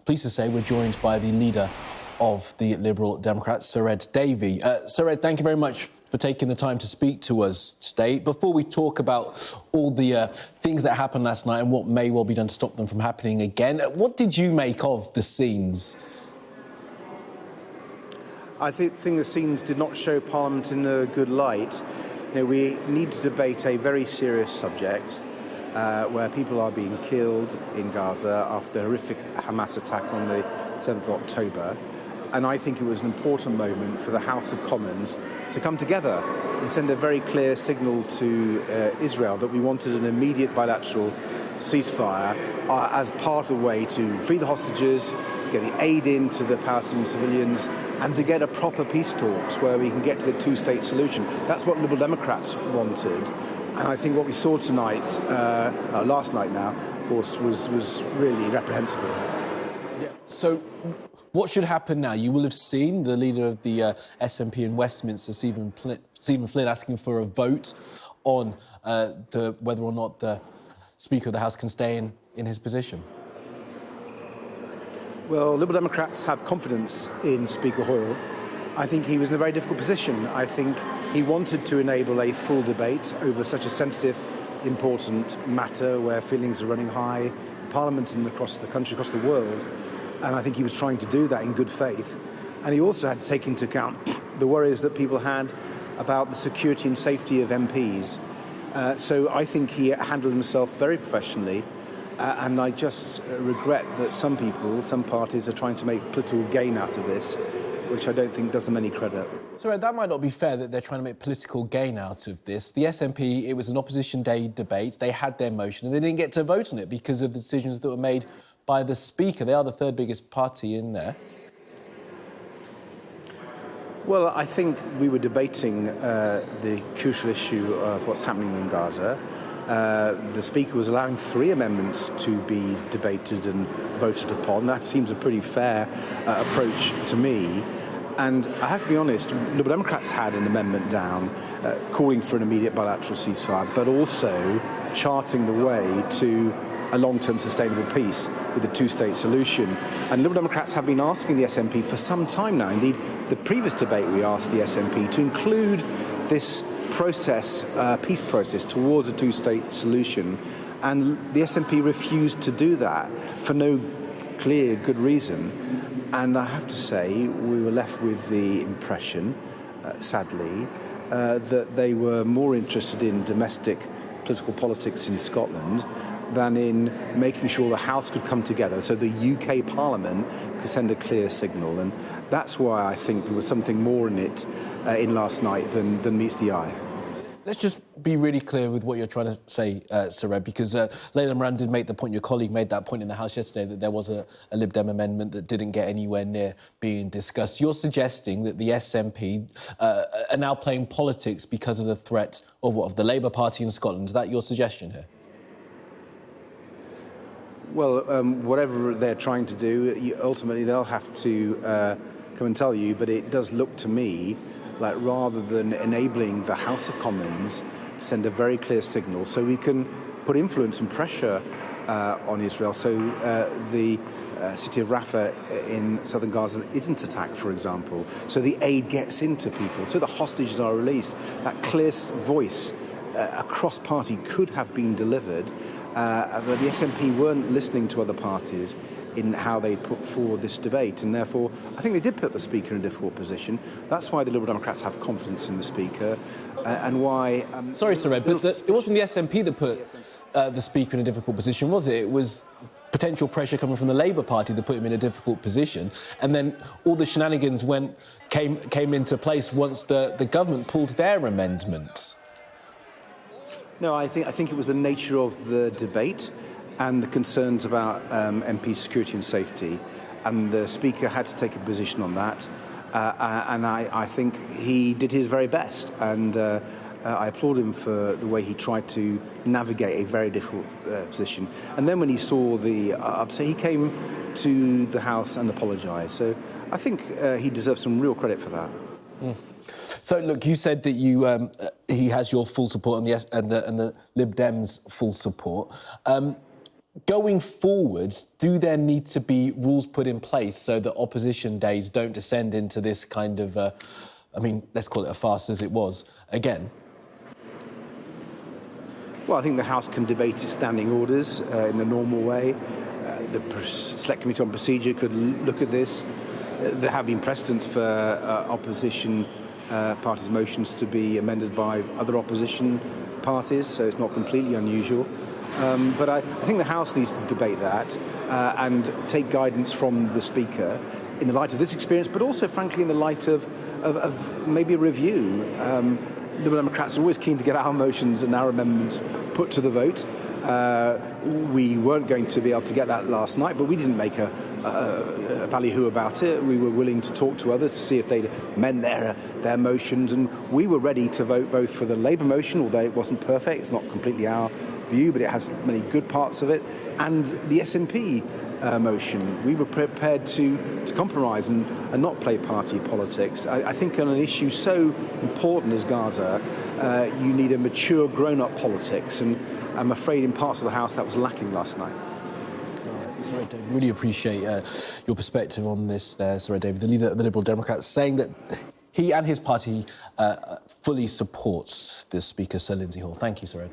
pleased to say we're joined by the leader of the Liberal Democrats, Sir Ed Davey. Sir Ed, thank you very much for taking the time to speak to us today. Before we talk about all the things that happened last night and what may well be done to stop them from happening again, what did you make of the scenes? I think the scenes did not show Parliament in a good light. You know, we need to debate a very serious subject where people are being killed in Gaza after the horrific Hamas attack on the 7th of October. And I think it was an important moment for the House of Commons to come together and send a very clear signal to Israel that we wanted an immediate bilateral ceasefire as part of the way to free the hostages, to get the aid in to the Palestinian civilians, and to get a proper peace talks where we can get to the two-state solution. That's what Liberal Democrats wanted. And I think what we saw tonight, last night now, of course, was really reprehensible. Yeah. So what should happen now? You will have seen the leader of the SNP in Westminster, Stephen Flynn, asking for a vote on whether or not the Speaker of the House can stay in his position. Well, Liberal Democrats have confidence in Speaker Hoyle. I think he was in a very difficult position. I think he wanted to enable a full debate over such a sensitive, important matter where feelings are running high in Parliament and across the country, across the world. And I think he was trying to do that in good faith. And he also had to take into account the worries that people had about the security and safety of MPs. So I think he handled himself very professionally. And I just regret that some people, some parties are trying to make political gain out of this, which I don't think does them any credit. So that might not be fair that they're trying to make political gain out of this. The SNP, it was an opposition day debate. They had their motion and they didn't get to vote on it because of the decisions that were made by the Speaker. They are the third biggest party in there. Well, I think we were debating the crucial issue of what's happening in Gaza. The Speaker was allowing 3 amendments to be debated and voted upon. That seems a pretty fair approach to me. And I have to be honest, Liberal Democrats had an amendment down calling for an immediate bilateral ceasefire, but also charting the way to a long-term sustainable peace with a two-state solution. And Liberal Democrats have been asking the SNP for some time now. Indeed, the previous debate we asked the SNP to include this process, peace process towards a two-state solution. And the SNP refused to do that for no clear, good reason. And I have to say, we were left with the impression, sadly, that they were more interested in domestic political politics in Scotland than in making sure the House could come together so the UK Parliament could send a clear signal. And that's why I think there was something more in it in last night than meets the eye. Let's just be really clear with what you're trying to say, Sir Ed, because Layla Moran did make the point, your colleague made that point in the House yesterday, that there was a Lib Dem amendment that didn't get anywhere near being discussed. You're suggesting that the SNP are now playing politics because of the threat of the Labour Party in Scotland. Is that your suggestion here? Well, whatever they're trying to do, ultimately they'll have to come and tell you, but it does look to me like rather than enabling the House of Commons to send a very clear signal so we can put influence and pressure on Israel so the city of Rafah in southern Gaza isn't attacked, for example, so the aid gets into people, so the hostages are released. That clear voice across party could have been delivered, but the SNP weren't listening to other parties in how they put forward this debate, and therefore I think they did put the Speaker in a difficult position. That's why the Liberal Democrats have confidence in the Speaker, and why... Sorry, Sir Ed, but it wasn't the SNP that put the Speaker in a difficult position, was it? It was potential pressure coming from the Labour Party that put him in a difficult position, and then all the shenanigans came into place once the government pulled their amendment. No, I think it was the nature of the debate and the concerns about MP security and safety, and the Speaker had to take a position on that, and I think he did his very best, and I applaud him for the way he tried to navigate a very difficult position. And then when he saw the upset, he came to the House and apologised. So I think he deserves some real credit for that. Mm. So, look, you said that he has your full support and the Lib Dem's full support. going forwards, do there need to be rules put in place so that opposition days don't descend into this kind of, I mean, let's call it a farce as it was, again? Well, I think the House can debate its standing orders in the normal way. The Select Committee on Procedure could look at this. There have been precedents for opposition parties' motions to be amended by other opposition parties, so it's not completely unusual. But I think the House needs to debate that and take guidance from the Speaker in the light of this experience, but also, frankly, in the light of maybe a review. Liberal Democrats are always keen to get our motions and our amendments put to the vote. We weren't going to be able to get that last night, but we didn't make a ballyhoo about it. We were willing to talk to others to see if they'd amend their motions, and we were ready to vote both for the Labour motion, although it wasn't perfect, it's not completely our view, but it has many good parts of it, and the SNP motion. We were prepared to compromise and not play party politics. I think on an issue so important as Gaza, you need a mature, grown-up politics, and I'm afraid in parts of the House that was lacking last night. Sir Ed Davey, really appreciate your perspective on this there, Sir Ed Davey, the leader of the Liberal Democrats, saying that he and his party fully supports the Speaker, Sir Lindsay Hoyle. Thank you, Sir Ed.